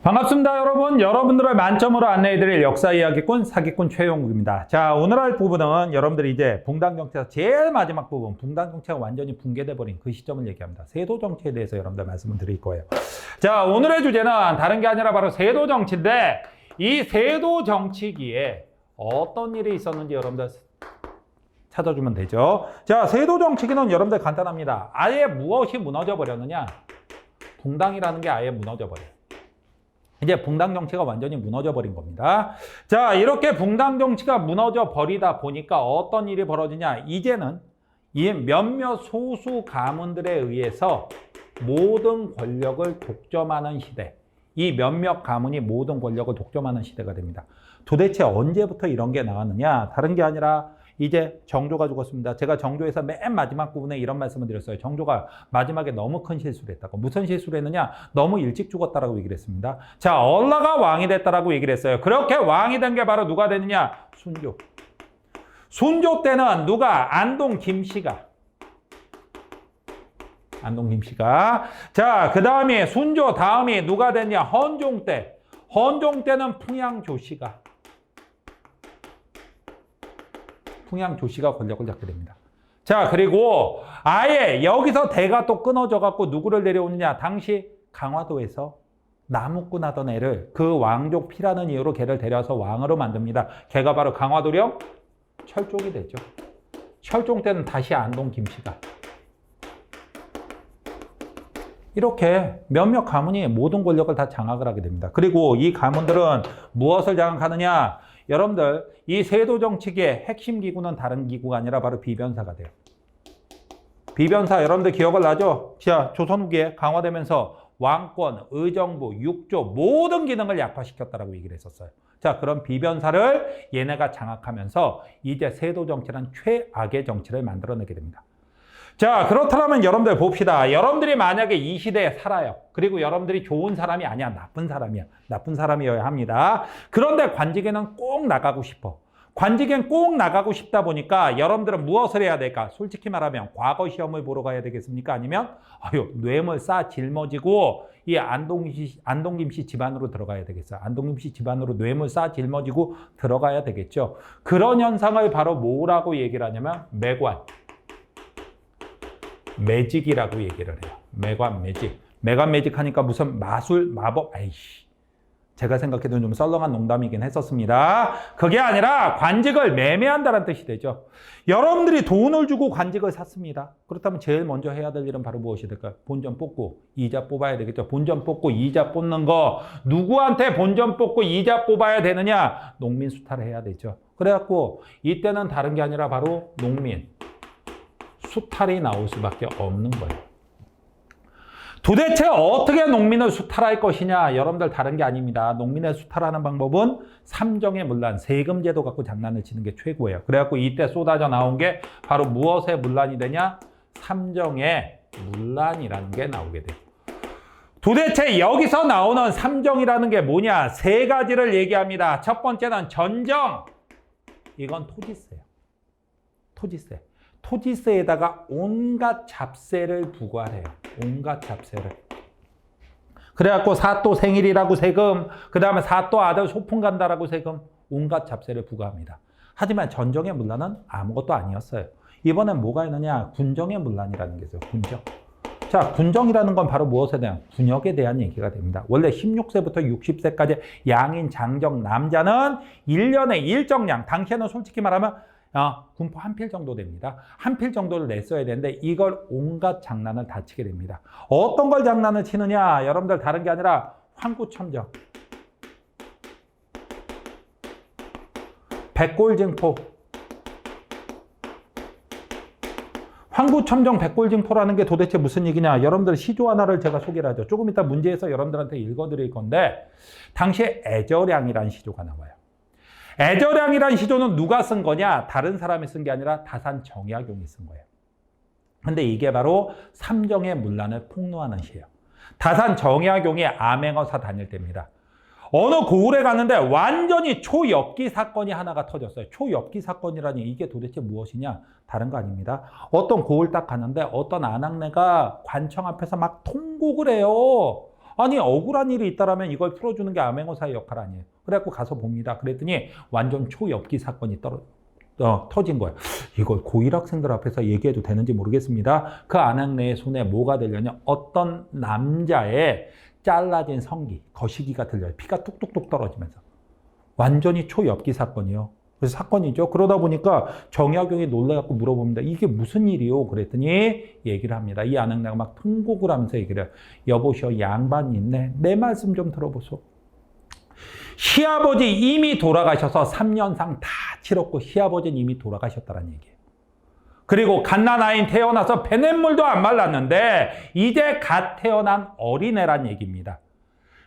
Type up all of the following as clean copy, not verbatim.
반갑습니다, 여러분. 여러분들을 만점으로 안내해드릴 역사 이야기꾼 사기꾼 최용국입니다. 자, 오늘 할 부분은 여러분들이 이제 붕당 정치에서 제일 마지막 부분, 붕당 정치가 완전히 붕괴돼 버린 그 시점을 얘기합니다. 세도 정치에 대해서 여러분들 말씀을 드릴 거예요. 자, 오늘의 주제는 다른 게 아니라 바로 세도 정치인데, 이 세도 정치기에 어떤 일이 있었는지 여러분들 찾아주면 되죠. 자, 세도 정치기는 여러분들 간단합니다. 아예 무엇이 무너져 버렸느냐? 붕당이라는 게 아예 무너져 버려요. 이제 붕당 정치가 완전히 무너져 버린 겁니다. 자, 이렇게 붕당 정치가 무너져 버리다 보니까 어떤 일이 벌어지냐? 이제는 이 몇몇 소수 가문들에 의해서 모든 권력을 독점하는 시대. 이 몇몇 가문이 모든 권력을 독점하는 시대가 됩니다. 도대체 언제부터 이런 게 나왔느냐? 다른 게 아니라 이제 정조가 죽었습니다. 제가 정조에서 맨 마지막 부분에 이런 말씀을 드렸어요. 정조가 마지막에 너무 큰 실수를 했다고. 무슨 실수를 했느냐? 너무 일찍 죽었다라고 얘기를 했습니다. 자, 얼라가 왕이 됐다라고 얘기를 했어요. 그렇게 왕이 된 게 바로 누가 되느냐? 순조. 순조 때는 누가? 안동 김씨가. 안동 김씨가. 자, 그 다음에 순조 다음이 누가 됐냐? 헌종 때. 헌종 때는 풍양 조씨가. 풍양 조씨가 권력을 잡게 됩니다. 자, 그리고 아예 여기서 대가 또 끊어져 갖고 누구를 내려오느냐? 당시 강화도에서 나무꾼 하던 애를 그 왕족 피라는 이유로 걔를 데려와서 왕으로 만듭니다. 걔가 바로 강화도령 철종이 되죠. 철종 때는 다시 안동 김씨가. 이렇게 몇몇 가문이 모든 권력을 다 장악을 하게 됩니다. 그리고 이 가문들은 무엇을 장악하느냐? 여러분들, 이 세도 정치기의 핵심 기구는 다른 기구가 아니라 바로 비변사가 돼요. 비변사, 여러분들 기억을 나죠? 자, 조선 후기에 강화되면서 왕권, 의정부, 육조 모든 기능을 약화시켰다라고 얘기를 했었어요. 자, 그런 비변사를 얘네가 장악하면서 이제 세도 정치는 최악의 정치를 만들어내게 됩니다. 자, 그렇다면 여러분들 봅시다. 여러분들이 만약에 이 시대에 살아요. 그리고 여러분들이 좋은 사람이 아니야. 나쁜 사람이야. 나쁜 사람이어야 합니다. 그런데 관직에는 꼭 나가고 싶어. 관직엔 꼭 나가고 싶다 보니까 여러분들은 무엇을 해야 될까? 솔직히 말하면 과거 시험을 보러 가야 되겠습니까? 아니면 뇌물 쌓아 짊어지고 이 안동김씨 집안으로 들어가야 되겠어요. 안동김씨 집안으로 뇌물 쌓아 짊어지고 들어가야 되겠죠. 그런 현상을 바로 뭐라고 얘기를 하냐면 매관. 매직이라고 얘기를 해요. 매관, 매직. 매관, 매직 하니까 무슨 마술, 마법, 아이씨. 제가 생각해도 좀 썰렁한 농담이긴 했었습니다. 그게 아니라 관직을 매매한다는 뜻이 되죠. 여러분들이 돈을 주고 관직을 샀습니다. 그렇다면 제일 먼저 해야 될 일은 바로 무엇이 될까요? 본전 뽑고 이자 뽑아야 되겠죠. 본전 뽑고 이자 뽑는 거. 누구한테 본전 뽑고 이자 뽑아야 되느냐? 농민 수탈을 해야 되죠. 그래갖고 이때는 다른 게 아니라 바로 농민. 수탈이 나올 수밖에 없는 거예요. 도대체 어떻게 농민을 수탈할 것이냐? 여러분들 다른 게 아닙니다. 농민을 수탈하는 방법은 삼정의 문란, 세금제도 갖고 장난을 치는 게 최고예요. 그래갖고 이때 쏟아져 나온 게 바로 무엇의 문란이 되냐? 삼정의 문란이라는 게 나오게 돼요. 도대체 여기서 나오는 삼정이라는 게 뭐냐? 세 가지를 얘기합니다. 첫 번째는 전정. 이건 토지세예요. 토지세. 토지세에다가 온갖 잡세를 부과해요. 온갖 잡세를. 그래갖고 사또 생일이라고 세금, 그 다음에 사또 아들 소풍 간다라고 세금, 온갖 잡세를 부과합니다. 하지만 전정의 문란은 아무것도 아니었어요. 이번엔 뭐가 있느냐? 군정의 문란이라는 게 있어요. 군정. 자, 군정이라는 건 바로 무엇에 대한? 군역에 대한 얘기가 됩니다. 원래 16세부터 60세까지 양인, 장정, 남자는 1년에 일정량, 당시에는 솔직히 말하면 군포 한 필 정도 됩니다. 한 필 정도를 냈어야 되는데 이걸 온갖 장난을 다 치게 됩니다. 어떤 걸 장난을 치느냐? 여러분들 다른 게 아니라 황구첨정, 백골증포. 황구첨정, 백골증포라는 게 도대체 무슨 얘기냐? 여러분들 시조 하나를 제가 소개를 하죠. 조금 이따 문제에서 여러분들한테 읽어드릴 건데 당시에 애저량이라는 시조가 나와요. 애저량이라는 시조는 누가 쓴 거냐? 다른 사람이 쓴 게 아니라 다산 정약용이 쓴 거예요. 근데 이게 바로 삼정의 문란을 폭로하는 시예요. 다산 정약용이 암행어사 다닐 때입니다. 어느 고을에 갔는데 완전히 초엽기 사건이 하나가 터졌어요. 초엽기 사건이라니 이게 도대체 무엇이냐? 다른 거 아닙니다. 어떤 고을 딱 갔는데 어떤 아낙네가 관청 앞에서 막 통곡을 해요. 아니 억울한 일이 있다라면 이걸 풀어주는 게 암행어사의 역할 아니에요. 그래갖고 가서 봅니다. 그랬더니 완전 초엽기 사건이 터진 거예요. 이걸 고1 학생들 앞에서 얘기해도 되는지 모르겠습니다. 그 아낙네의 손에 뭐가 들려냐? 어떤 남자의 잘라진 성기, 거시기가 들려요. 피가 뚝뚝뚝 떨어지면서. 완전히 초엽기 사건이요. 그래서 사건이죠. 그러다 보니까 정약용이 놀라갖고 물어봅니다. 이게 무슨 일이요? 그랬더니 얘기를 합니다. 이 아낙네가 막 통곡을 하면서 얘기를 해요. 여보시오, 양반이 있네. 내 말씀 좀 들어보소. 시아버지 이미 돌아가셔서 3년상 다 치렀고 시아버지는 이미 돌아가셨다는 얘기예요. 그리고 갓난아인 태어나서 배냇물도 안 말랐는데 이제 갓 태어난 어린애란 얘기입니다.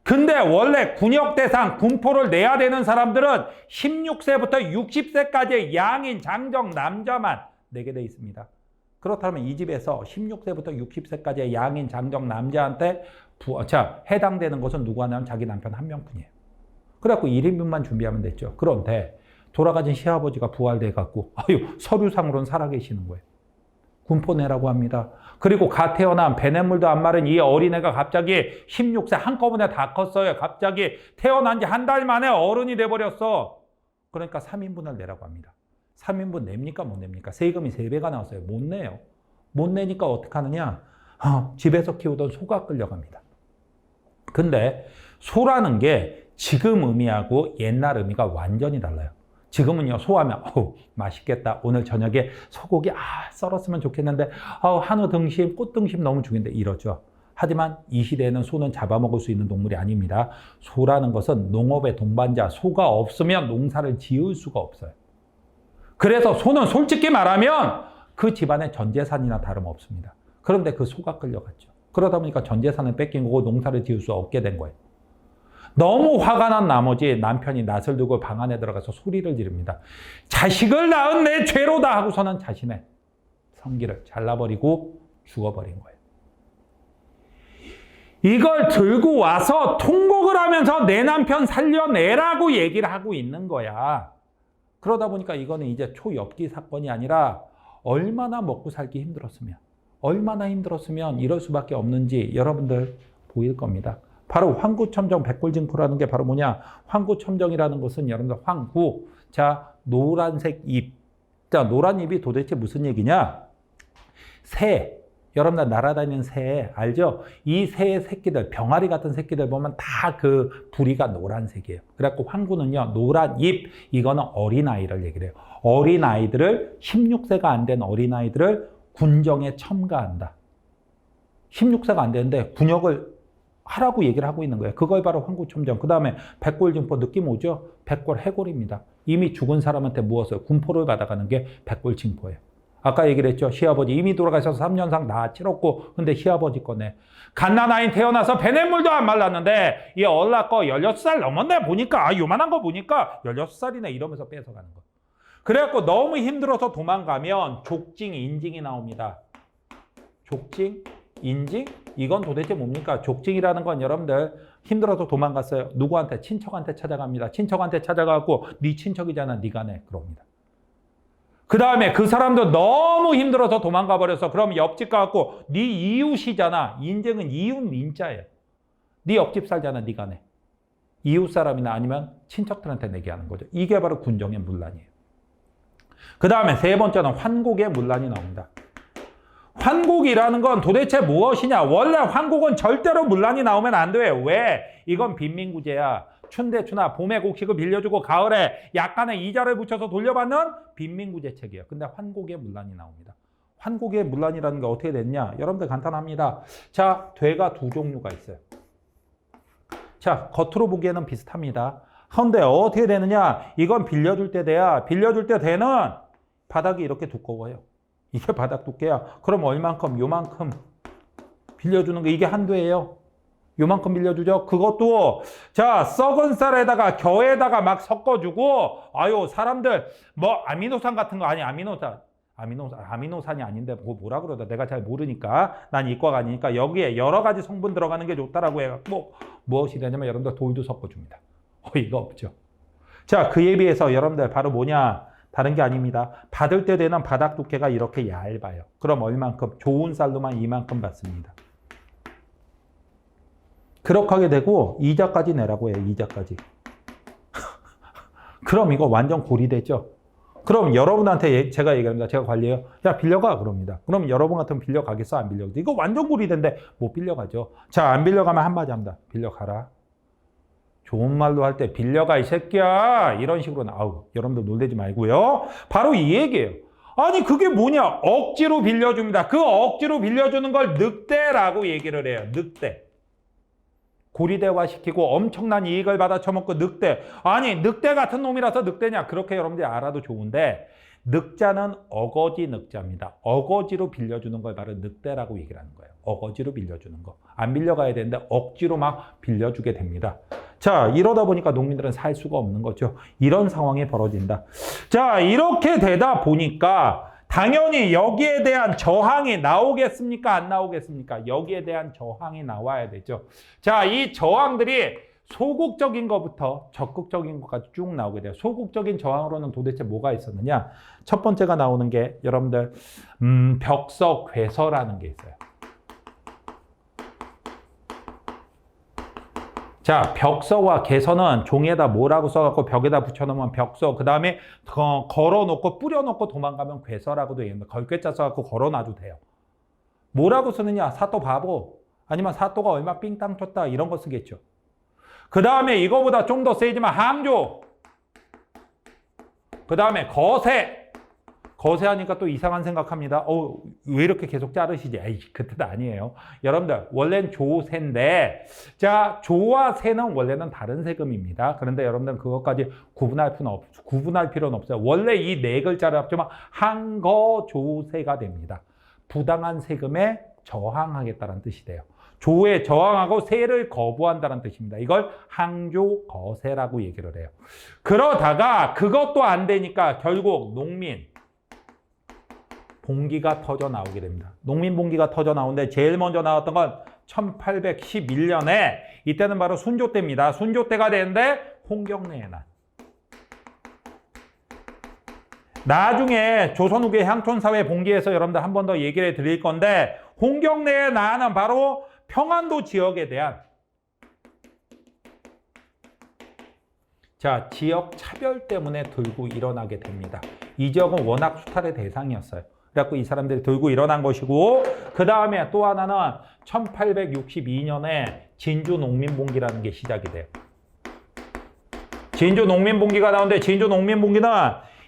근데 원래 군역대상, 군포를 내야 되는 사람들은 16세부터 60세까지의 양인, 장정, 남자만 내게 돼 있습니다. 그렇다면 이 집에서 16세부터 60세까지의 양인, 장정, 남자한테 해당되는 것은 누구 하냐면 자기 남편 한 명뿐이에요. 그래갖고 1인분만 준비하면 됐죠. 그런데 돌아가신 시아버지가 부활돼갖고 서류상으로는 살아계시는 거예요. 군포내라고 합니다. 그리고 갓 태어난 배냇물도 안 마른 이 어린애가 갑자기 16세 한꺼번에 다 컸어요. 갑자기 태어난 지 한 달 만에 어른이 돼버렸어. 그러니까 3인분을 내라고 합니다. 3인분 냅니까 못 냅니까? 세금이 3배가 나왔어요. 못 내요. 못 내니까 어떻게 하느냐? 집에서 키우던 소가 끌려갑니다. 근데 소라는 게 지금 의미하고 옛날 의미가 완전히 달라요. 지금은요, 소하면 맛있겠다. 오늘 저녁에 소고기 썰었으면 좋겠는데 한우 등심, 꽃 등심 너무 죽인데 이러죠. 하지만 이 시대에는 소는 잡아먹을 수 있는 동물이 아닙니다. 소라는 것은 농업의 동반자, 소가 없으면 농사를 지을 수가 없어요. 그래서 소는 솔직히 말하면 그 집안의 전 재산이나 다름없습니다. 그런데 그 소가 끌려갔죠. 그러다 보니까 전 재산을 뺏긴 거고 농사를 지을 수 없게 된 거예요. 너무 화가 난 나머지 남편이 낫을 들고 방 안에 들어가서 소리를 지릅니다. 자식을 낳은 내 죄로다 하고서는 자신의 성기를 잘라버리고 죽어버린 거예요. 이걸 들고 와서 통곡을 하면서 내 남편 살려내라고 얘기를 하고 있는 거야. 그러다 보니까 이거는 이제 초엽기 사건이 아니라 얼마나 먹고 살기 힘들었으면, 얼마나 힘들었으면 이럴 수밖에 없는지 여러분들 보일 겁니다. 바로 황구첨정 백골징포라는 게 바로 뭐냐? 황구첨정이라는 것은 여러분들 황구, 노란색 잎. 노란 잎이 도대체 무슨 얘기냐? 새, 여러분들 날아다니는 새 알죠? 이 새의 새끼들, 병아리 같은 새끼들 보면 다 그 부리가 노란색이에요. 그래갖고 황구는요, 노란 잎, 이거는 어린아이를 얘기를 해요. 어린아이들을, 16세가 안 된 어린아이들을 군정에 첨가한다. 16세가 안 되는데 군역을 하라고 얘기를 하고 있는 거예요. 그걸 바로 황구첨정. 그 다음에 백골징포 느낌 오죠? 백골해골입니다. 이미 죽은 사람한테 무엇을 군포를 받아가는 게 백골징포예요. 아까 얘기를 했죠. 시아버지 이미 돌아가셔서 3년상 다 치렀고 근데 시아버지 거네. 갓난아인 태어나서 배냇물도 안 말랐는데 이 얼라 거 16살 넘었네 보니까 요만한 거 보니까 16살이네 이러면서 뺏어가는 거. 그래갖고 너무 힘들어서 도망가면 족징, 인징이 나옵니다. 족징, 인징? 이건 도대체 뭡니까? 족징이라는 건 여러분들 힘들어서 도망갔어요. 누구한테? 친척한테 찾아갑니다. 친척한테 찾아가고 네 친척이잖아. 네가 내. 그럽니다. 그 다음에 그 사람도 너무 힘들어서 도망가 버려서 그럼 옆집 가갖고 네 이웃이잖아. 인증은 이웃 민자예요. 네 옆집 살잖아. 네가 내. 이웃 사람이나 아니면 친척들한테 내게 하는 거죠. 이게 바로 군정의 문란이에요. 그 다음에 세 번째는 환곡의 문란이 나옵니다. 환곡이라는 건 도대체 무엇이냐? 원래 환곡은 절대로 문란이 나오면 안 돼. 왜? 이건 빈민구제야. 춘대추나 봄에 곡식을 빌려주고 가을에 약간의 이자를 붙여서 돌려받는 빈민구제책이에요. 근데 환곡의 문란이 나옵니다. 환곡의 문란이라는 게 어떻게 됐냐? 여러분들 간단합니다. 자, 되가 두 종류가 있어요. 자, 겉으로 보기에는 비슷합니다. 그런데 어떻게 되느냐? 이건 빌려줄 때 돼야. 빌려줄 때 되는 바닥이 이렇게 두꺼워요. 이게 바닥 두께야. 그럼 얼만큼? 요만큼 빌려주는 거 이게 한도예요. 요만큼 빌려주죠. 그것도 자 썩은 쌀에다가 겨에다가 막 섞어주고 사람들 뭐 아미노산 같은 거 아니 아미노산이 아닌데 뭐라 그러다 내가 잘 모르니까 난 이과가 아니니까 여기에 여러 가지 성분 들어가는 게 좋다라고 해갖고 무엇이 되냐면 여러분들 돌도 섞어줍니다. 어이가 없죠. 자, 그에 비해서 여러분들 바로 뭐냐? 다른 게 아닙니다. 받을 때 되는 바닥 두께가 이렇게 얇아요. 그럼 얼만큼? 좋은 쌀로만 이만큼 받습니다. 그렇게 하게 되고 이자까지 내라고 해요. 이자까지. 그럼 이거 완전 고리되죠. 그럼 여러분한테 제가 얘기합니다. 제가 관리해요. 야, 빌려가 그럽니다. 그럼 여러분 같으면 빌려가겠어? 안 빌려가겠어? 이거 완전 고리된데 못 빌려가죠. 자, 안 빌려가면 한마디 합니다. 빌려가라. 좋은 말로 할 때 빌려가 이 새끼야. 이런 식으로 아우 여러분들 놀래지 말고요. 바로 이 얘기예요. 아니 그게 뭐냐? 억지로 빌려줍니다. 그 억지로 빌려주는 걸 늑대라고 얘기를 해요. 늑대. 고리대화시키고 엄청난 이익을 받아 처먹고 늑대. 아니 늑대 같은 놈이라서 늑대냐? 그렇게 여러분들이 알아도 좋은데 늑자는 어거지 늑자입니다. 어거지로 빌려주는 걸 바로 늑대라고 얘기를 하는 거예요. 어거지로 빌려주는 거. 안 빌려가야 되는데 억지로 막 빌려주게 됩니다. 자, 이러다 보니까 농민들은 살 수가 없는 거죠. 이런 상황이 벌어진다. 자, 이렇게 되다 보니까 당연히 여기에 대한 저항이 나오겠습니까? 안 나오겠습니까? 여기에 대한 저항이 나와야 되죠. 자, 이 저항들이 소극적인 것부터 적극적인 것까지 쭉 나오게 돼요. 소극적인 저항으로는 도대체 뭐가 있었느냐? 첫 번째가 나오는 게 여러분들 벽서 괴서라는 게 있어요. 자, 벽서와 개서는 종이에다 뭐라고 써갖고 벽에다 붙여놓으면 벽서, 그 다음에 걸어놓고 뿌려놓고 도망가면 괴서라고도 얘기합니다. 걸괴자 써갖고 걸어놔도 돼요. 뭐라고 쓰느냐? 사또 바보, 아니면 사또가 얼마 삥땅 쳤다 이런 거 쓰겠죠. 그 다음에 이거보다 좀 더 세지만 항조, 그 다음에 거세. 거세하니까 또 이상한 생각합니다. 왜 이렇게 계속 자르시지? 에이, 그 뜻 아니에요. 여러분들, 원래는 조세인데, 자, 조와 세는 원래는 다른 세금입니다. 그런데 여러분들 그것까지 구분할 필요는 없어요. 원래 이 네 글자를 합치면 항거조세가 됩니다. 부당한 세금에 저항하겠다는 뜻이 돼요. 조에 저항하고 세를 거부한다는 뜻입니다. 이걸 항조거세라고 얘기를 해요. 그러다가 그것도 안 되니까 결국 농민 봉기가 터져 나오게 됩니다. 농민 봉기가 터져 나오는데 제일 먼저 나왔던 건 1811년에 이때는 바로 순조 때입니다. 순조 때가 되는데 홍경래의 난. 나중에 조선 후기 향촌사회 봉기에서 여러분들 한 번 더 얘기를 드릴 건데 홍경래의 난은 바로 평안도 지역에 대한 자, 지역 차별 때문에 들고 일어나게 됩니다. 이 지역은 워낙 수탈의 대상이었어요. 그래갖고 이 사람들이 들고 일어난 것이고, 그 다음에 또 하나는 1862년에 진주 농민봉기라는 게 시작이 돼요. 진주 농민봉기가 나오는데 진주 농민봉기는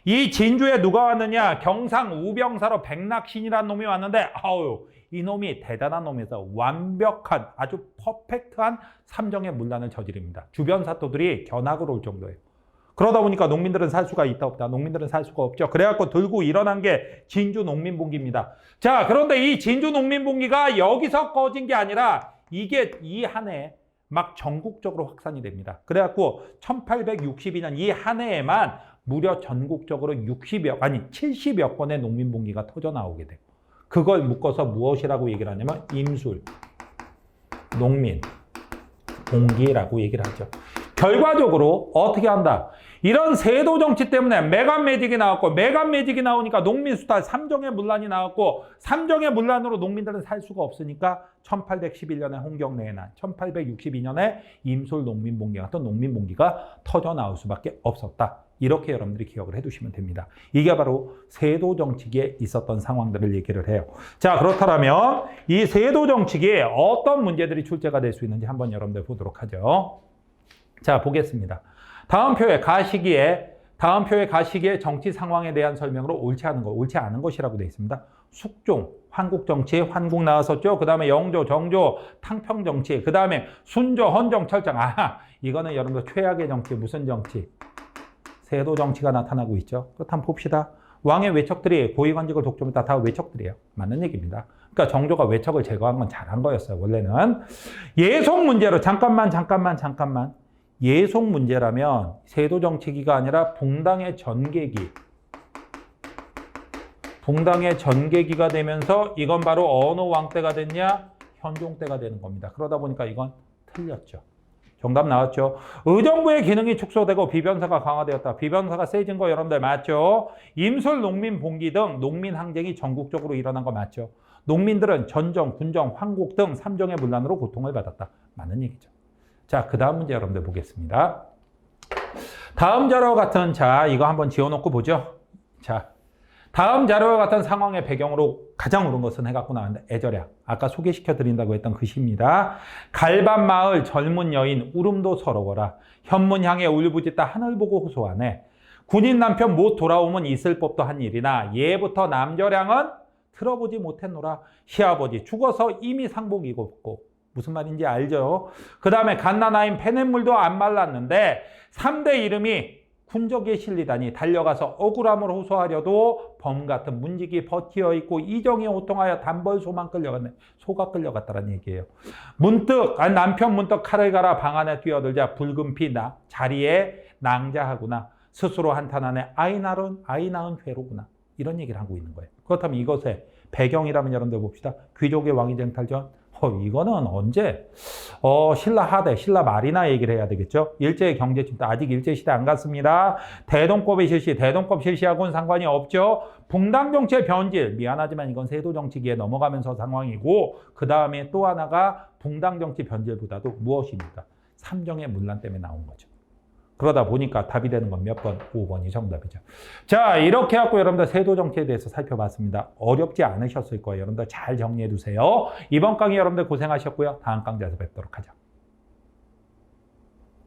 이 진주에 누가 왔느냐? 경상 우병사로 백낙신이라는 놈이 왔는데 아우 이 놈이 대단한 놈이어서 완벽한 아주 퍼펙트한 삼정의 문란을 저지릅니다. 주변 사토들이 견학을 올 정도예요. 그러다 보니까 농민들은 살 수가 있다 없다. 농민들은 살 수가 없죠. 그래갖고 들고 일어난 게 진주 농민봉기입니다. 자, 그런데 이 진주 농민봉기가 여기서 꺼진 게 아니라 이게 이 한 해에 막 전국적으로 확산이 됩니다. 그래갖고 1862년 이 한 해에만 무려 전국적으로 70여 건의 농민봉기가 터져 나오게 돼요. 그걸 묶어서 무엇이라고 얘기를 하냐면 임술, 농민, 봉기라고 얘기를 하죠. 결과적으로 어떻게 한다? 이런 세도 정치 때문에 매간 매직이 나왔고 매간 매직이 나오니까 농민 수탈, 삼정의 문란이 나왔고 삼정의 문란으로 농민들은 살 수가 없으니까 1811년에 홍경래의 난, 1862년에 임술 농민봉기 같은 농민봉기가 터져 나올 수밖에 없었다. 이렇게 여러분들이 기억을 해두시면 됩니다. 이게 바로 세도 정치기에 있었던 상황들을 얘기를 해요. 자, 그렇다면 이 세도 정치기에 어떤 문제들이 출제가 될 수 있는지 한번 여러분들 보도록 하죠. 자, 보겠습니다. 다음 표의 가시기에 정치 상황에 대한 설명으로 옳지 않은 것이라고 되어 있습니다. 숙종, 한국정치, 환국 나왔었죠. 그 다음에 영조, 정조, 탕평정치, 그 다음에 순조, 헌정, 철장. 이거는 여러분들 최악의 정치, 무슨 정치? 세도 정치가 나타나고 있죠. 그렇다면 봅시다. 왕의 외척들이 고위관직을 독점했다. 다 외척들이에요. 맞는 얘기입니다. 그러니까 정조가 외척을 제거한 건 잘한 거였어요. 원래는. 예속 문제로 잠깐만. 예속 문제라면 세도 정치기가 아니라 붕당의 전개기. 붕당의 전개기가 되면서 이건 바로 어느 왕 때가 됐냐? 현종 때가 되는 겁니다. 그러다 보니까 이건 틀렸죠. 정답 나왔죠. 의정부의 기능이 축소되고 비변사가 강화되었다. 비변사가 세진 거 여러분들 맞죠? 임술, 농민, 봉기 등 농민 항쟁이 전국적으로 일어난 거 맞죠? 농민들은 전정, 군정, 황곡 등 3종의 분란으로 고통을 받았다. 맞는 얘기죠. 자, 그 다음 문제 여러분들 보겠습니다. 다음 자료와 같은, 자, 이거 한번 지어놓고 보죠. 자, 다음 자료와 같은 상황의 배경으로 가장 옳은 것은 해갖고 나왔는데, 애절약. 아까 소개시켜드린다고 했던 글씨입니다. 갈반마을 젊은 여인 울음도 서러워라. 현문향에 울부짖다 하늘 보고 호소하네. 군인 남편 못 돌아오면 있을 법도 한 일이나 예부터 남절양은 들어보지 못했노라. 시아버지 죽어서 이미 상복 입었고. 무슨 말인지 알죠? 그 다음에 갓난아인 페냇물도 안 말랐는데 3대 이름이 군적에 실리다니 달려가서 억울함을 호소하려도 범 같은 문직이 버티어 있고 이정이 호통하여 단벌소만 끌려갔네. 소가 끌려갔다는 얘기예요. 문득 남편 문득 칼을 갈아 방 안에 뛰어들자 붉은 피 자리에 낭자하구나. 스스로 한탄하네. 아이 낳은 죄로구나. 이런 얘기를 하고 있는 거예요. 그렇다면 이것의 배경이라면 여러분들 봅시다. 귀족의 왕위쟁탈전. 이거는 언제? 신라 하대, 신라 말이나 얘기를 해야 되겠죠? 일제 경제침도 아직 일제시대 안 갔습니다. 대동법의 실시, 대동법 실시하고는 상관이 없죠. 붕당정치의 변질, 미안하지만 이건 세도정치기에 넘어가면서 상황이고, 그 다음에 또 하나가 붕당정치 변질보다도 무엇입니까? 삼정의 문란 때문에 나온 거죠. 그러다 보니까 답이 되는 건 몇 번? 5번이 정답이죠. 자, 이렇게 해갖고 여러분들 세도 정치에 대해서 살펴봤습니다. 어렵지 않으셨을 거예요. 여러분들 잘 정리해 두세요. 이번 강의 여러분들 고생하셨고요. 다음 강좌에서 뵙도록 하죠.